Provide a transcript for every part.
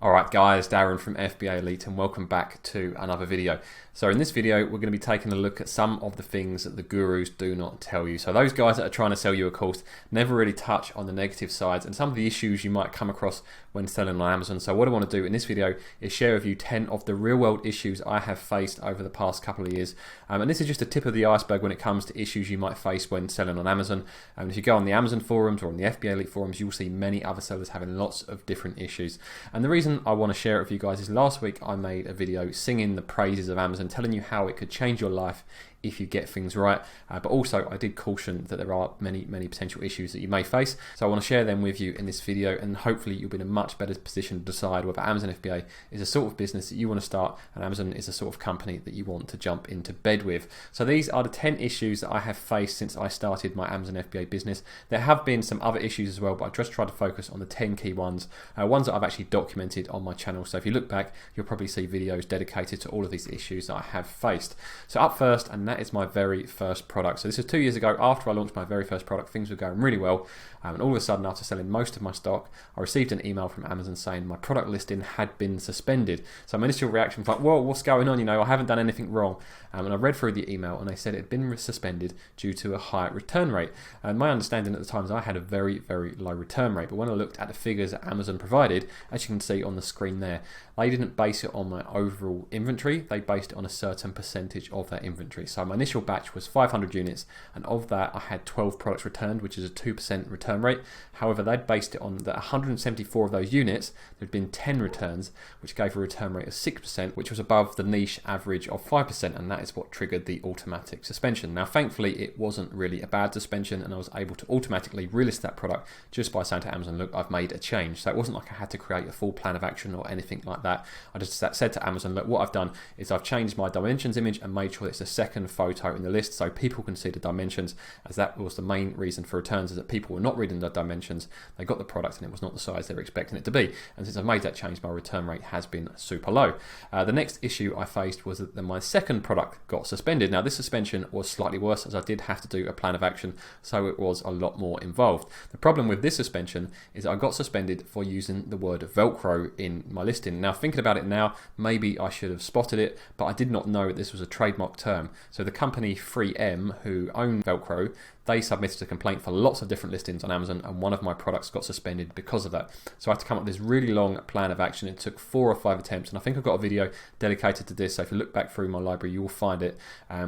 Alright guys, Darren from FBA Elite and welcome back to another video. So in this video we're going to be taking a look at some of the things that the gurus do not tell you. So those guys that are trying to sell you a course never really touch on the negative sides and some of the issues you might come across when selling on Amazon. So what I want to do in this video is share with you 10 of the real world issues I have faced over the past couple of years. And this is just the tip of the iceberg when it comes to issues you might face when selling on Amazon. And if you go on the Amazon forums or on the FBA Elite forums, you'll see many other sellers having lots of different issues. And the reason I want to share it with you guys is last week I made a video singing the praises of Amazon, telling you how it could change your life if you get things right, but also I did caution that there are many potential issues that you may face. So I want to share them with you in this video, and hopefully you'll be in a much better position to decide whether Amazon FBA is a sort of business that you want to start and Amazon is a sort of company that you want to jump into bed with. So these are the 10 issues that I have faced since I started my Amazon FBA business. There have been some other issues as well, but I just tried to focus on the 10 key ones, ones that I've actually documented on my channel. So if you look back, you'll probably see videos dedicated to all of these issues that I have faced. So up first, and that is my very first product. So this is 2 years ago. After I launched my very first product, things were going really well, and all of a sudden, after selling most of my stock, I received an email from Amazon saying my product listing had been suspended. So my initial reaction was like, whoa, what's going on? You know, I haven't done anything wrong. And I read through the email and they said it had been suspended due to a high return rate. And my understanding at the time is I had a very low return rate. But when I looked at the figures that Amazon provided, as you can see on the screen there, they didn't base it on my overall inventory. They based it on a certain percentage of that inventory. So my initial batch was 500 units, and of that I had 12 products returned, which is a 2% return rate. However, they'd based it on that 174 of those units, there'd been 10 returns, which gave a return rate of 6%, which was above the niche average of 5%, and that is what triggered the automatic suspension. Now, thankfully, it wasn't really a bad suspension, and I was able to automatically relist that product just by saying to Amazon, look, I've made a change. So it wasn't like I had to create a full plan of action or anything like that. I just said to Amazon, look, what I've done is I've changed my dimensions image and made sure it's the second photo in the list so people can see the dimensions, as that was the main reason for returns, is that people were not reading the dimensions. They got the product and it was not the size they were expecting it to be. And since I've made that change, my return rate has been super low. The next issue I faced was that my second product got suspended. Now, this suspension was slightly worse as I did have to do a plan of action, so it was a lot more involved. The problem with this suspension is I got suspended for using the word Velcro in my listing. Now, thinking about it now, maybe I should have spotted it, but I did not know this was a trademark term. So the company 3M, who own Velcro, they submitted a complaint for lots of different listings on Amazon, and one of my products got suspended because of that. So I had to come up with this really long plan of action. It took 4 or 5 attempts, and I think I've got a video dedicated to this. So if you look back through my library, you will find it,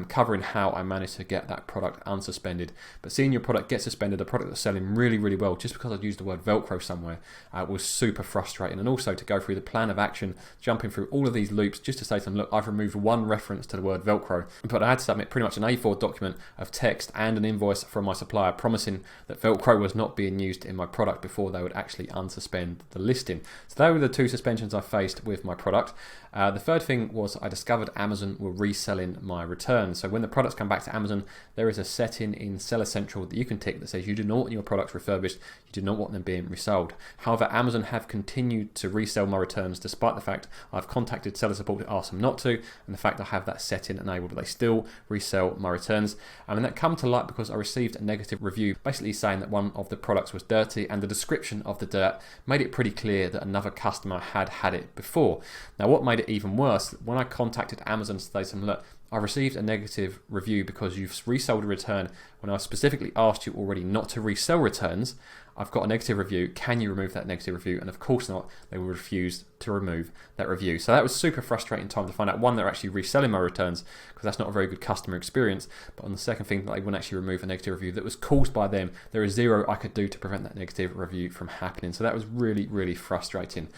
covering how I managed to get that product unsuspended. But seeing your product get suspended, a product that's selling really well, just because I'd used the word Velcro somewhere, was super frustrating. And also to go through the plan of action, jumping through all of these loops just to say to them, look, I've removed one reference to the word Velcro, but I had to submit pretty much an A4 document of text and an invoice from my supplier promising that Velcro was not being used in my product before they would actually unsuspend the listing. So those were the 2 suspensions I faced with my product. The third thing was I discovered Amazon were reselling my returns. So when the products come back to Amazon, there is a setting in Seller Central that you can tick that says you do not want your products refurbished, you do not want them being resold. However, Amazon have continued to resell my returns despite the fact I've contacted seller support to ask them not to, and the fact I have that setting enabled, they still resell my returns. And that come to light because I received a negative review basically saying that one of the products was dirty, and the description of the dirt made it pretty clear that another customer had had it before. Now, what made it even worse, when I contacted Amazon to say to them, look, I received a negative review because you've resold a return when I specifically asked you already not to resell returns. I've got a negative review. Can you remove that negative review? And of course not. They will refuse to remove that review. So that was super frustrating time to find out, one, they're actually reselling my returns, because that's not a very good customer experience. But on the second thing, that they wouldn't actually remove a negative review that was caused by them. There is zero I could do to prevent that negative review from happening. So that was really frustrating.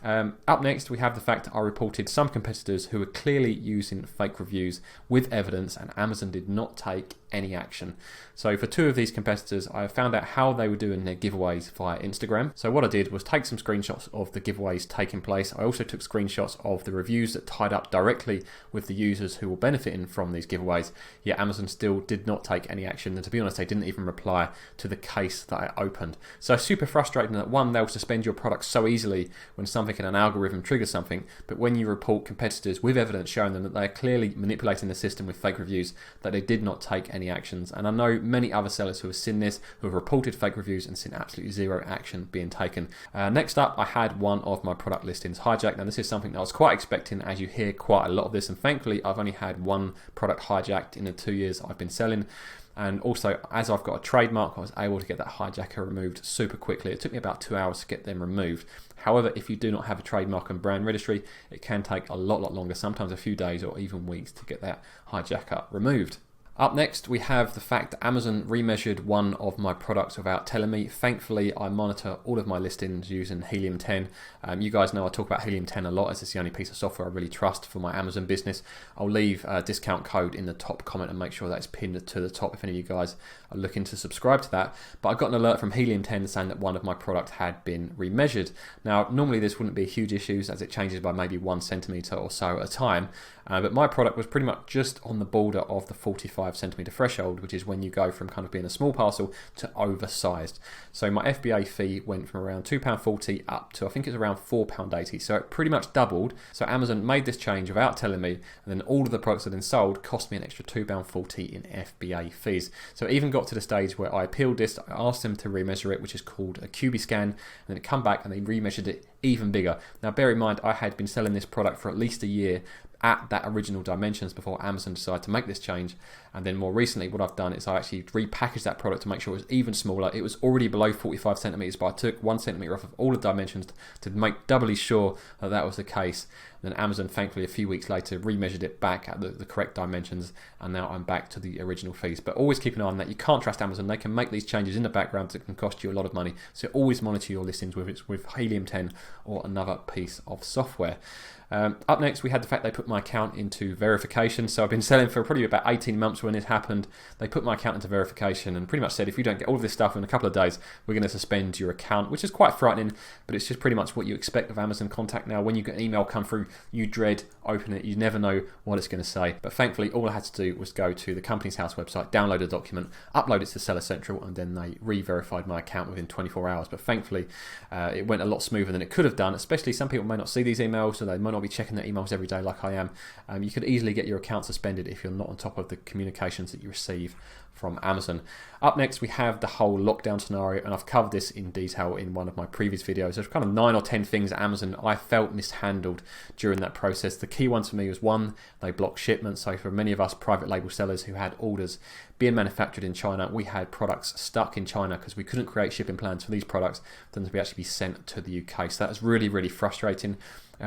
Up next, we have the fact that I reported some competitors who were clearly using fake reviews with evidence, and Amazon did not take any action. So for 2 of these competitors, I found out how they were doing their giveaways via Instagram. So what I did was take some screenshots of the giveaways taking place. I also took screenshots of the reviews that tied up directly with the users who were benefiting from these giveaways. Yet Amazon still did not take any action, and to be honest, they didn't even reply to the case that I opened. So super frustrating that, one, they'll suspend your product so easily when something something and an algorithm triggers something, but when you report competitors with evidence showing them that they are clearly manipulating the system with fake reviews, that they did not take any actions. And I know many other sellers who have seen this, who have reported fake reviews and seen absolutely zero action being taken. Next up, I had one of my product listings hijacked. Now this is something that I was quite expecting, as you hear quite a lot of this, and thankfully I've only had one product hijacked in the 2 years I've been selling. And also, as I've got a trademark, I was able to get that hijacker removed super quickly. It took me about 2 hours to get them removed. However, if you do not have a trademark and brand registry, it can take a lot longer, sometimes a few days or even weeks to get that hijacker removed. Up next, we have the fact that Amazon remeasured one of my products without telling me. Thankfully, I monitor all of my listings using Helium 10. You guys know I talk about Helium 10 a lot, as it's the only piece of software I really trust for my Amazon business. I'll leave a discount code in the top comment and make sure that it's pinned to the top if any of you guys are looking to subscribe to that. But I got an alert from Helium 10 saying that one of my products had been remeasured. Now, normally this wouldn't be a huge issue, as it changes by maybe 1 centimeter or so at a time. But my product was pretty much just on the border of the 45 centimeter threshold, which is when you go from kind of being a small parcel to oversized. So my FBA fee went from around £2.40 up to, I think it's around £4.80. So it pretty much doubled. So Amazon made this change without telling me, and then all of the products that had been sold cost me an extra £2.40 in FBA fees. So it even got to the stage where I appealed this. I asked them to remeasure it, which is called a QB scan, and then it come back and they remeasured it even bigger. Now bear in mind, I had been selling this product for at least a year at that original dimensions before Amazon decided to make this change. And then more recently, what I've done is I actually repackaged that product to make sure it was even smaller. It was already below 45 centimeters, but I took 1 centimeter off of all the dimensions to make doubly sure that that was the case. And then Amazon, thankfully, a few weeks later, remeasured it back at the correct dimensions, and now I'm back to the original fees. But always keep an eye on that. You can't trust Amazon. They can make these changes in the background that can cost you a lot of money. So always monitor your listings, whether it's with Helium 10 or another piece of software. Up next, we had the fact they put my account into verification. So I've been selling for probably about 18 months when it happened. They put my account into verification and pretty much said, if you don't get all of this stuff in a couple of days, we're going to suspend your account, which is quite frightening, but it's just pretty much what you expect of Amazon contact now. When you get an email come through, you dread open it. You never know what it's going to say. But thankfully, all I had to do was go to the Companies House website, download a document, upload it to Seller Central, and then they re-verified my account within 24 hours. But thankfully, it went a lot smoother than it could have done, especially some people may not see these emails, so they might not be checking their emails every day like I am. You could easily get your account suspended if you're not on top of the communications that you receive from Amazon. Up next, we have the whole lockdown scenario, and I've covered this in detail in one of my previous videos. There's kind of 9 or 10 things at Amazon I felt mishandled during that process. The key ones for me was, one, they blocked shipments. So for many of us private label sellers who had orders being manufactured in China, we had products stuck in China because we couldn't create shipping plans for these products for them to actually be sent to the UK. So that was really, really frustrating.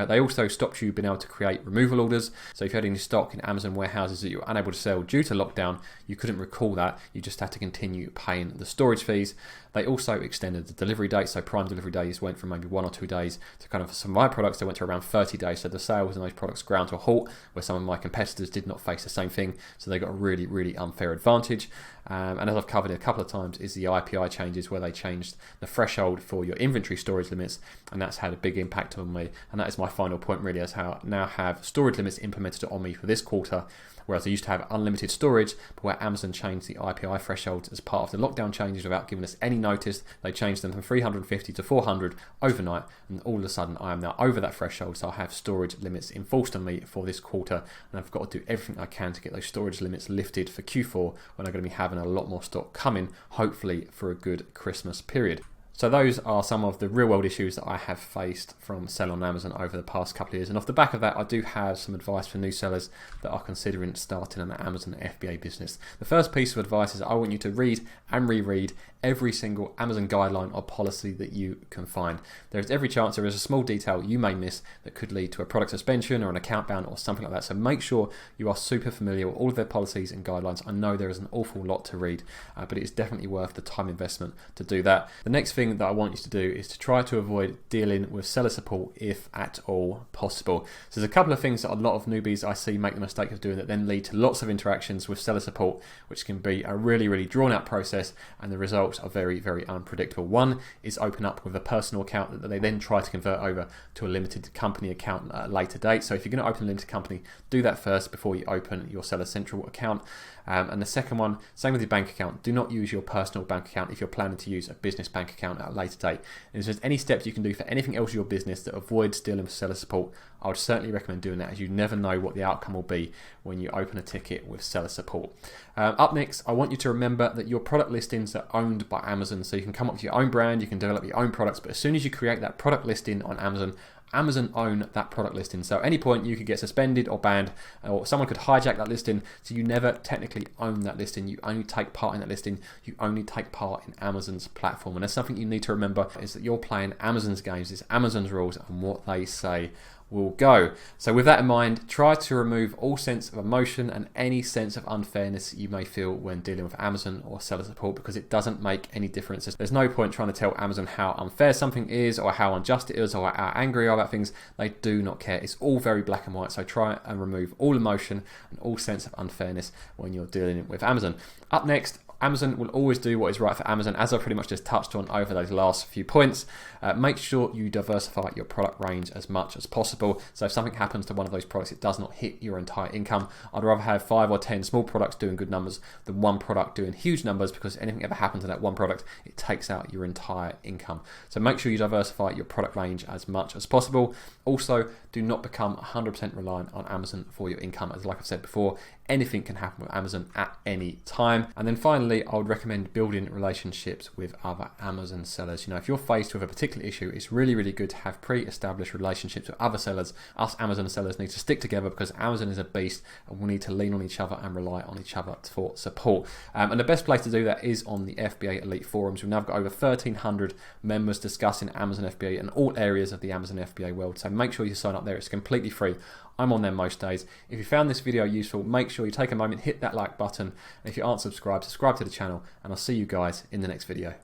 They also stopped you being able to create removal orders. So if you had any stock in Amazon warehouses that you were unable to sell due to lockdown, you couldn't recall that. You just had to continue paying the storage fees. They also extended the delivery date. So prime delivery days went from maybe 1 or 2 days to kind of some of my products, they went to around 30 days. So the sales in those products ground to a halt, where some of my competitors did not face the same thing. So they got a really, really unfair advantage. And as I've covered it a couple of times, is the IPI changes, where they changed the threshold for your inventory storage limits, and that's had a big impact on me. And that is my final point, really, as how I now have storage limits implemented on me for this quarter, whereas I used to have unlimited storage, but where Amazon changed the IPI thresholds as part of the lockdown changes without giving us any notice. They changed them from 350 to 400 overnight, and all of a sudden I am now over that threshold, so I have storage limits enforced on me for this quarter, and I've got to do everything I can to get those storage limits lifted for Q4, when I'm going to be having a lot more stock coming, hopefully for a good Christmas period. So those are some of the real world issues that I have faced from selling on Amazon over the past couple of years. And off the back of that, I do have some advice for new sellers that are considering starting an Amazon FBA business. The first piece of advice is I want you to read and reread every single Amazon guideline or policy that you can find. There is every chance there is a small detail you may miss that could lead to a product suspension or an account ban or something like that. So make sure you are super familiar with all of their policies and guidelines. I know there is an awful lot to read, but it is definitely worth the time investment to do that. The next thing that I want you to do is to try to avoid dealing with seller support if at all possible. So there's a couple of things that a lot of newbies I see make the mistake of doing that then lead to lots of interactions with seller support, which can be a really, really drawn out process, and the results are very, very unpredictable. One is open up with a personal account that they then try to convert over to a limited company account at a later date. So if you're going to open a limited company, do that first before you open your Seller Central account. And the second one, same with your bank account. Do not use your personal bank account if you're planning to use a business bank account. account at a later date. And if there's any steps you can do for anything else in your business that avoids dealing with seller support, I would certainly recommend doing that, as you never know what the outcome will be when you open a ticket with seller support. Up next, I want you to remember that your product listings are owned by Amazon, so you can come up with your own brand, you can develop your own products, but as soon as you create that product listing on Amazon, Amazon own that product listing. So at any point you could get suspended or banned, or someone could hijack that listing, so you never technically own that listing. You only take part in that listing. You only take part in Amazon's platform. And that's something you need to remember, is that you're playing Amazon's games, it's Amazon's rules, and what they say will go. So with that in mind, try to remove all sense of emotion and any sense of unfairness you may feel when dealing with Amazon or seller support, because it doesn't make any difference. There's no point trying to tell Amazon how unfair something is, or how unjust it is, or how angry you are about things. They do not care. It's all very black and white. So try and remove all emotion and all sense of unfairness when you're dealing with Amazon. Up next, Amazon will always do what is right for Amazon, as I pretty much just touched on over those last few points. Make sure you diversify your product range as much as possible. So if something happens to one of those products, it does not hit your entire income. I'd rather have 5 or 10 small products doing good numbers than one product doing huge numbers, because if anything ever happens to that one product, it takes out your entire income. So make sure you diversify your product range as much as possible. Also, do not become 100% reliant on Amazon for your income, as like I've said before, anything can happen with Amazon at any time. And then finally, I would recommend building relationships with other Amazon sellers. You know, if you're faced with a particular issue, it's really, really good to have pre-established relationships with other sellers. Us Amazon sellers need to stick together, because Amazon is a beast and we need to lean on each other and rely on each other for support. And the best place to do that is on the FBA Elite forums. We've now got over 1,300 members discussing Amazon FBA and all areas of the Amazon FBA world. So make sure you sign up there. It's completely free. I'm on there most days. If you found this video useful, make sure you take a moment, hit that like button. And if you aren't subscribed, subscribe to the channel, and I'll see you guys in the next video.